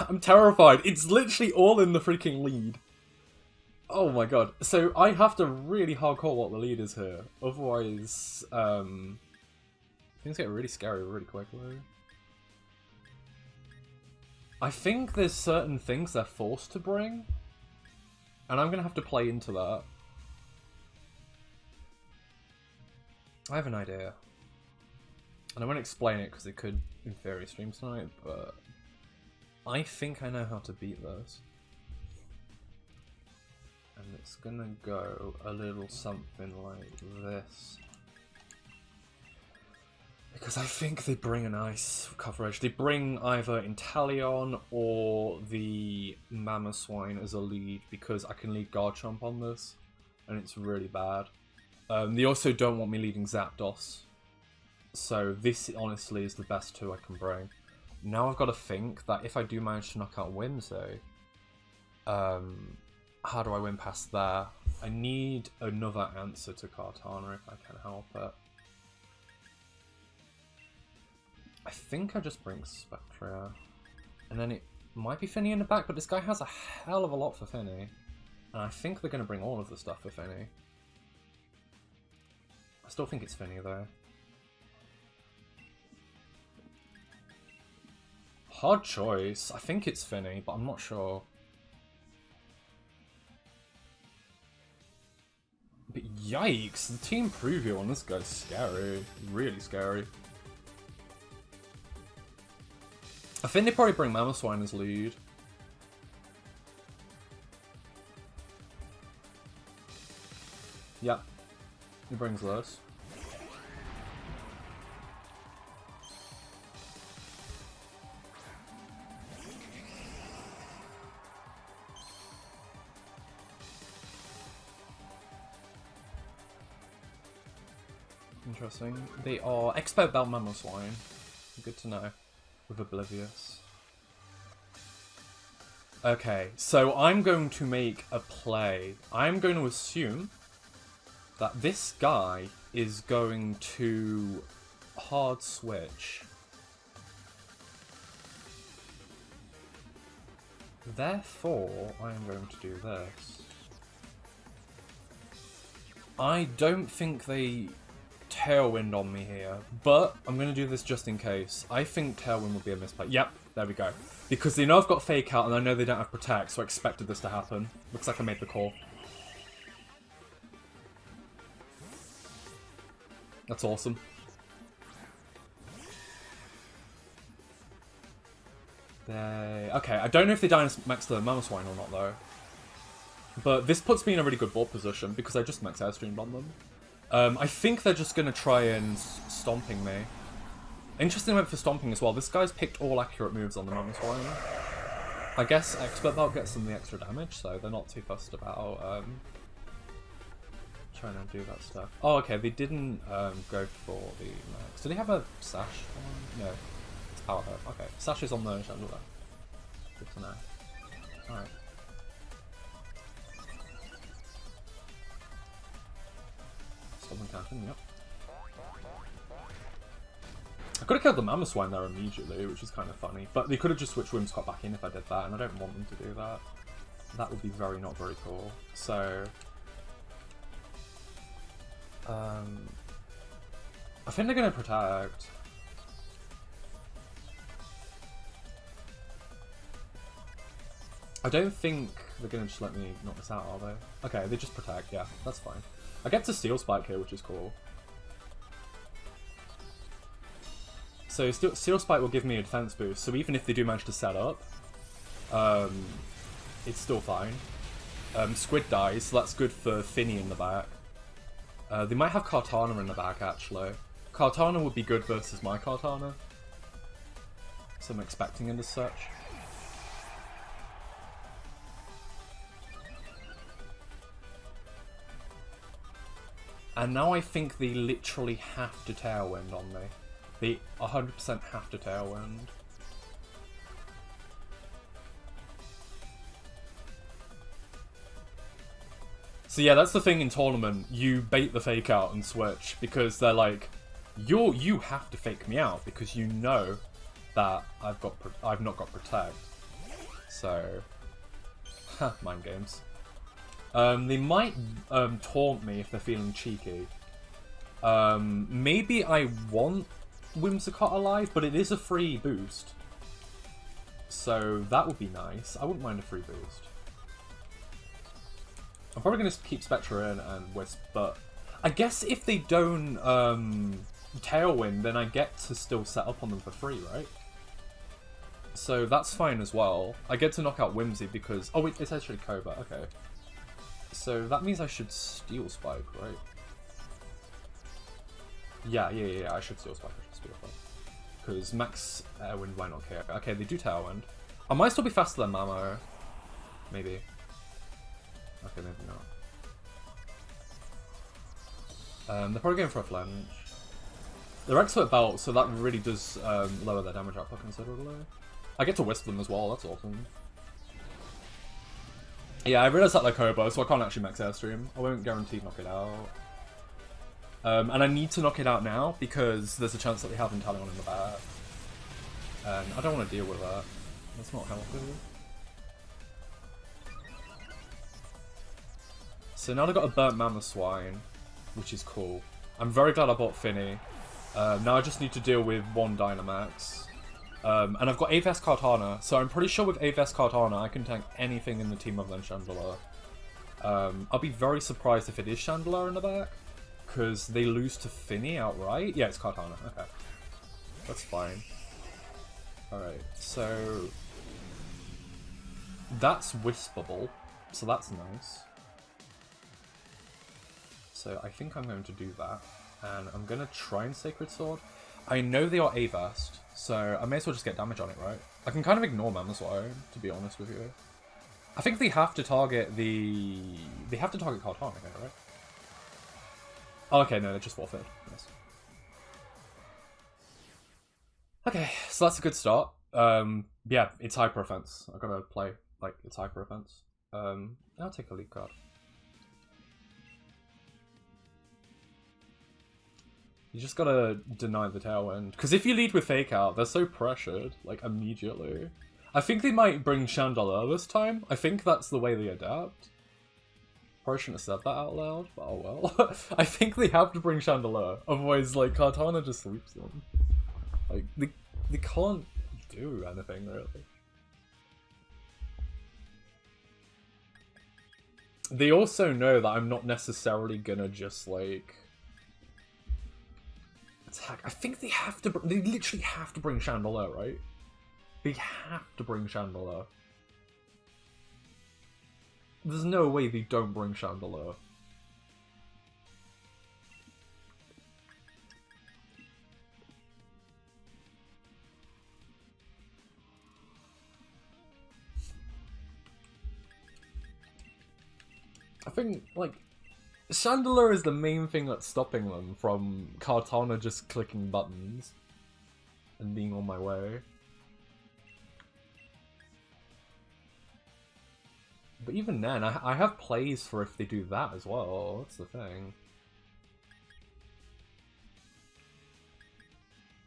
I'm terrified. It's literally all in the freaking lead. Oh my god. So I have to really hardcore what the lead is here. Otherwise, things get really scary really quickly. I think there's certain things they're forced to bring. And I'm going to have to play into that. I have an idea. And I won't explain it because it could, in theory, stream tonight, but I think I know how to beat this. And it's gonna go a little something like this. Because I think they bring a nice coverage. They bring either Inteleon or the Mamoswine as a lead, because I can lead Garchomp on this, and it's really bad. They also don't want me leading Zapdos. So this, honestly, is the best two I can bring. Now I've got to think that if I do manage to knock out Whimsy, how do I win past there? I need another answer to Kartana if I can help it. I think I just bring Spectria. And then it might be Finny in the back, but this guy has a hell of a lot for Finny. And I think they're going to bring all of the stuff for Finny. I still think it's Finny though. Hard choice. I think it's Finny, but I'm not sure. But yikes, the team preview on this guy's scary. Really scary. I think they probably bring Mamoswine as lead. Yep. He brings this. Interesting. They are expert Belt Mamoswine. Good to know. With Oblivious. Okay, so I'm going to make a play. I'm going to assume that this guy is going to hard switch. Therefore, I am going to do this. I don't think they Tailwind on me here, but I'm going to do this just in case. I think Tailwind will be a misplay. Yep, there we go. Because they know I've got Fake Out and I know they don't have Protect, so I expected this to happen. Looks like I made the call. That's awesome. Okay, I don't know if they Dynamax the Mamoswine or not though. But this puts me in a really good board position because I just Max Airstreamed on them. I think they're just going to try and stomping me. Interesting went for stomping as well. This guy's picked all accurate moves on the Mamoswine. I guess Expert Belt gets them the extra damage, so they're not too fussed about trying to do that stuff. Oh, okay, they didn't go for the max. Do they have a Sash on? No. It's Power Up. Okay, Sash is on the Chandelure. Good to know. Alright. Yep. I could have killed the Mamoswine there immediately, which is kind of funny. But they could have just switched Whimsicott back in if I did that, and I don't want them to do that. That would be not very cool. So I think they're going to Protect. I don't think they're going to just let me knock this out, are they? Okay, they just Protect, yeah, that's fine. I get to Steel Spike here, which is cool. So Steel Spike will give me a defense boost, so even if they do manage to set up, it's still fine. Squid dies, so that's good for Finny in the back. They might have Kartana in the back, actually. Kartana would be good versus my Kartana. So I'm expecting it as such. And now I think they literally have to Tailwind on me. They 100% have to Tailwind. So yeah, that's the thing in tournament. You bait the Fake Out and switch because they're like, you have to fake me out because you know that I've not got Protect. So, mind games. They might taunt me if they're feeling cheeky. Maybe I want Whimsicott alive, but it is a free boost. So that would be nice. I wouldn't mind a free boost. I'm probably going to keep Spectra in and Wisp, but I guess if they don't Tailwind, then I get to still set up on them for free, right? So that's fine as well. I get to knock out Whimsy because... Oh wait, it's actually Cobra, okay. So that means I should Steel Spike, right? Yeah, I should Steel Spike, because Max Airwind might not care. Okay, they do Tailwind. I might still be faster than Mamo. Maybe. Okay, maybe not. They're probably going for a flinch. They're Expert Belt, so that really does lower their damage output considerably. I get to Wisp them as well, that's awesome. Yeah, I realised that they're Kobo, so I can't actually max Airstream. I won't guarantee knock it out. And I need to knock it out now, because there's a chance that they have Inteleon in the back. And I don't want to deal with that. That's not healthy. So now they've got a burnt Mamoswine, which is cool. I'm very glad I bought Finny. Now I just need to deal with one Dynamax. And I've got AVS Kartana, so I'm pretty sure with AVS Kartana I can tank anything in the team other than Chandelure. I'll be very surprised if it is Chandelure in the back, because they lose to Finny outright. Yeah, it's Kartana, okay. That's fine. Alright, so... That's Wispable, so that's nice. So I think I'm going to do that, and I'm going to try and Sacred Sword. I know they are Avast, so I may as well just get damage on it, right? I can kind of ignore Mamoswine, to be honest with you. I think they have to target the... They have to target Kartana here, right? Oh, okay, no, they're just forfeit. Nice. Okay, so that's a good start. Yeah, it's Hyper Offense. I've got to play, like, it's Hyper Offense. I'll take a lead card. You just gotta deny the Tailwind. Because if you lead with Fake Out, they're so pressured, like, immediately. I think they might bring Chandelure this time. I think that's the way they adapt. Probably shouldn't have said that out loud, but oh well. I think they have to bring Chandelure. Otherwise, like, Kartana just sweeps them. Like, they can't do anything, really. They also know that I'm not necessarily gonna just, like... attack. I think they have to. They literally have to bring Chandelure, right? They have to bring Chandelure. There's no way they don't bring Chandelure. I think, like, Chandelure is the main thing that's stopping them from Kartana just clicking buttons and being on my way. But even then, I have plays for if they do that as well. That's the thing.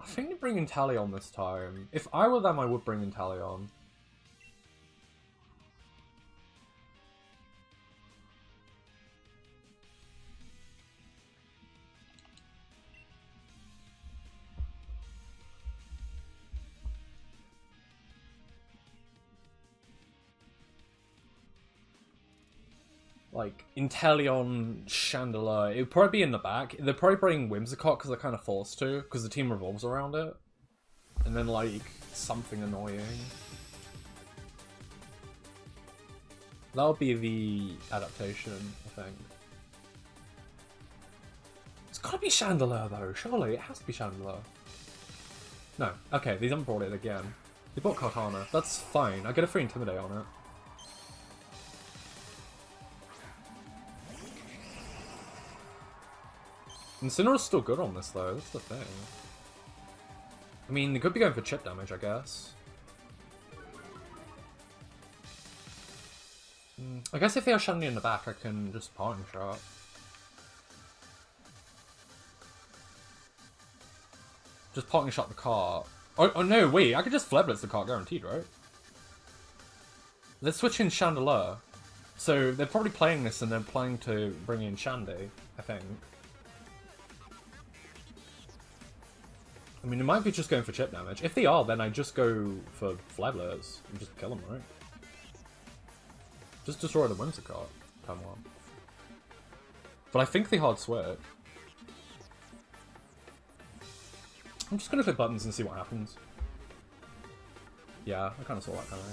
I think they bring Inteleon this time. If I were them, I would bring Inteleon. Like, Inteleon, Chandelure, it would probably be in the back. They'd probably bring Whimsicott because they're kind of forced to, because the team revolves around it. And then, like, something annoying. That'll be the adaptation, I think. It's gotta be Chandelure, though, surely. It has to be Chandelure. No. Okay, they haven't brought it again. They bought Kartana. That's fine. I get a free Intimidate on it. Incineroar's still good on this, though. That's the thing. I mean, they could be going for chip damage, I guess. I guess if they have Shandy in the back, I can just Parting Shot. Just Parting Shot the cart. Oh no, wait, I could just Flare Blitz the cart, guaranteed, right? Let's switch in Chandelure. So they're probably playing this and then planning to bring in Shandy, I think. I mean, it might be just going for chip damage. If they are, then I just go for Flablers and just kill them, right? Just destroy the Whimsicott. Come on. But I think they hard switch. I'm just gonna click buttons and see what happens. Yeah, I kind of saw that coming.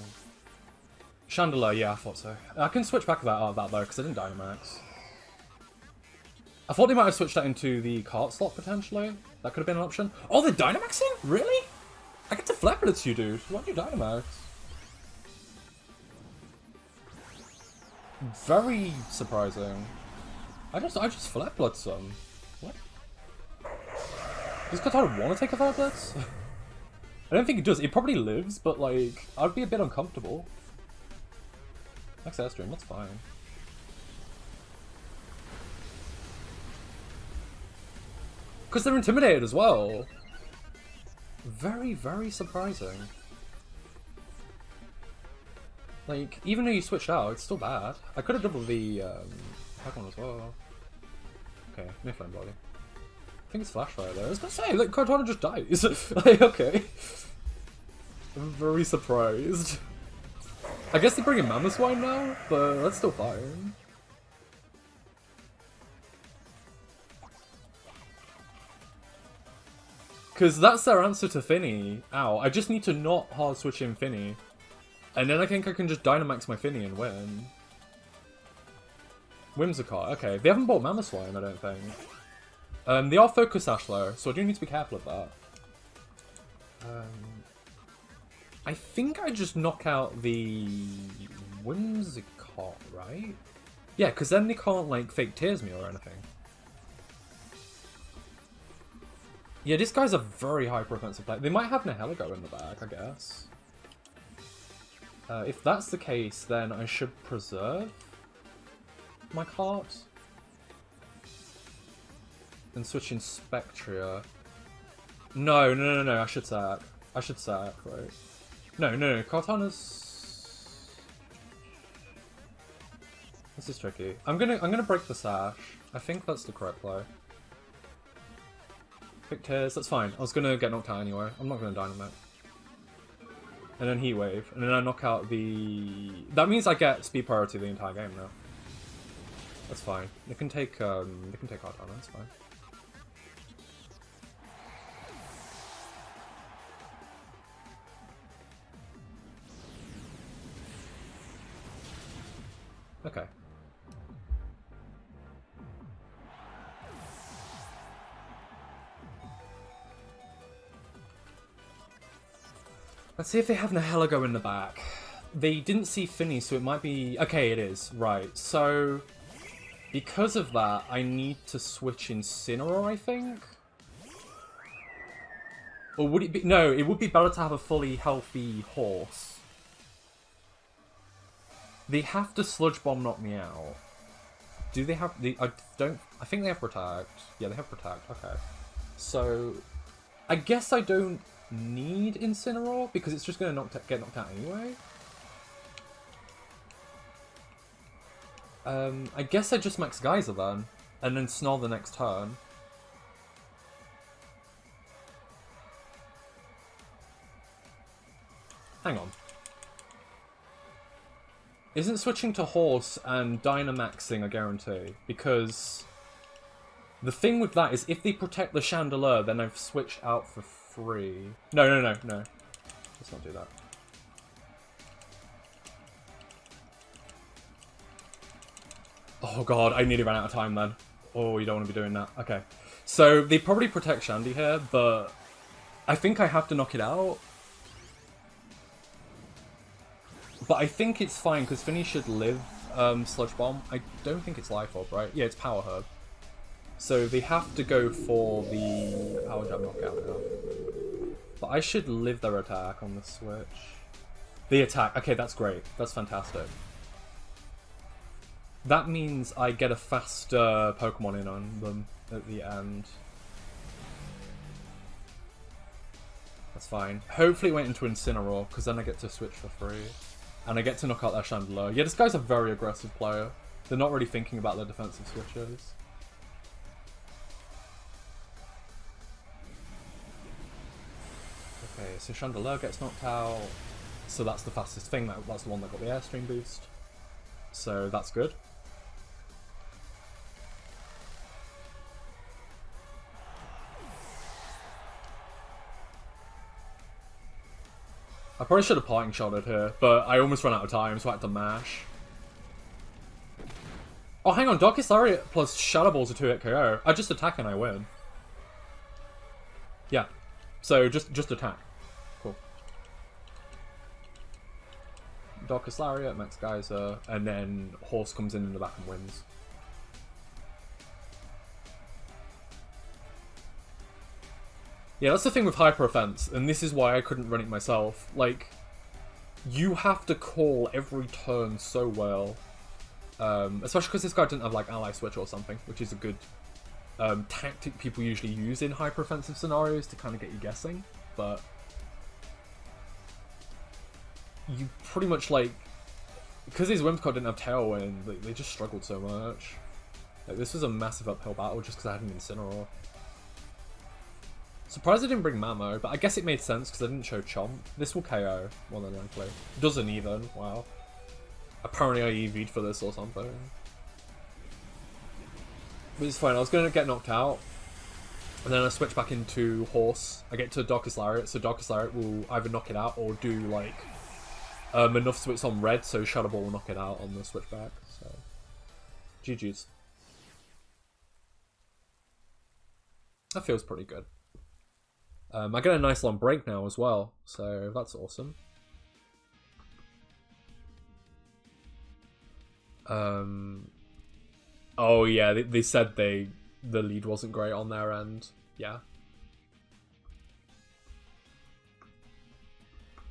Chandelure, yeah, I thought so. I can switch back out of that though, because I didn't Dynamax. I thought they might have switched that into the cart slot potentially. That could have been an option. Oh, they're Dynamaxing? Really? I get to Flablets, you dude. Why do you Dynamax? Very surprising. I just Flablets them. What? Does Kartana want to take a Flablets? I don't think it does. It probably lives, but like, I'd be a bit uncomfortable. Next Airstream, that's fine. Because they're intimidated as well. Very, very surprising. Like, even though you switched out, it's still bad. I could have doubled the Pokemon as well. Okay, Nihilego body. I think it's Flashfire though. I was gonna say, like, Kartana just dies. Like, okay. I'm very surprised. I guess they bring in Mamoswine now, but that's still fine. Because that's their answer to Finny. Ow, I just need to not hard switch in Finny. And then I think I can just Dynamax my Finny and win. Whimsicott, okay. They haven't bought Mamoswine, I don't think. They are Focus Sash though, so I do need to be careful of that. I think I just knock out the Whimsicott, right? Yeah, because then they can't, like, fake tears me or anything. Yeah, this guy's a very hyper-offensive player. They might have Nihilego in the back, I guess. If that's the case, then I should preserve my cart. And switch in Spectria. No, I should sack. I should sack, right? No, Kartana's... This is tricky. I'm gonna break the sash. I think that's the correct play. Quick tears, that's fine. I was gonna get knocked out anyway. I'm not gonna Dynamite. And then Heat Wave, and then I knock out the... That means I get speed priority the entire game now. That's fine. They can take Kartana, that's fine. Okay. Let's see if they have Nihilego in the back. They didn't see Finny, so it might be... Okay, it is. Right. So, because of that, I need to switch Incineroar, I think? Or would it be... No, it would be better to have a fully healthy horse. They have to Sludge Bomb knock me out. Do they have... I think they have Protect. Yeah, they have Protect. Okay. So, I guess I don't need Incineroar, because it's just going to get knocked out anyway. I guess I just max Geyser then, and then Snarl the next turn. Hang on. Isn't switching to Horse and Dynamaxing a guarantee? Because the thing with that is if they protect the Chandelure, then I've switched out for free. No. Let's not do that. Oh god, I nearly ran out of time then. Oh, you don't want to be doing that. Okay. So, they probably protect Shandy here, but I think I have to knock it out. But I think it's fine, because Finny should live Sludge Bomb. I don't think it's Life Orb, right? Yeah, it's Power Herb. So they have to go for the Power Jab knockout now. But I should live their attack on the switch. The attack. Okay, that's great. That's fantastic. That means I get a faster Pokemon in on them at the end. That's fine. Hopefully it went into Incineroar, because then I get to switch for free. And I get to knock out their Chandelure. Yeah, this guy's a very aggressive player. They're not really thinking about their defensive switches. Okay, so Chandelure gets knocked out. So that's the fastest thing. That's the one that got the Airstream boost. So that's good. I probably should have parting shotted here, but I almost ran out of time, so I had to mash. Oh, hang on, Darkest Lariat plus Shadow Ball's a 2-hit KO. I just attack and I win. Yeah, so just attack. Cool. Darkest Lariat, Max Geyser, and then Horse comes in the back and wins. Yeah, that's the thing with Hyper Offense, and this is why I couldn't run it myself. Like, you have to call every turn so well. Especially because this guy didn't have, like, Ally Switch or something, which is a good tactic people usually use in hyper offensive scenarios to kind of get you guessing. But you pretty much, like, because his Whimsicott didn't have Tailwind, they just struggled so much. Like, this was a massive uphill battle just because I had an Incineroar. Surprised I didn't bring Mamo, but I guess it made sense because I didn't show Chomp. This will KO, more than likely. Doesn't even, wow. Apparently I EV'd for this or something. But it's fine, I was going to get knocked out. And then I switch back into Horse. I get to Darkest Lariat, so Darkest Lariat will either knock it out or do, like, enough switch on red, so Shadow Ball will knock it out on the switchback. So, GG's. That feels pretty good. I get a nice long break now as well, so that's awesome. Oh yeah, they said the lead wasn't great on their end. Yeah.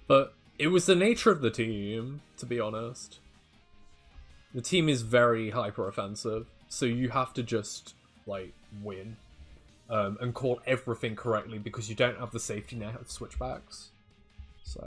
But it was the nature of the team, to be honest. The team is very hyper offensive, so you have to just, like, win. And call everything correctly because you don't have the safety net of switchbacks.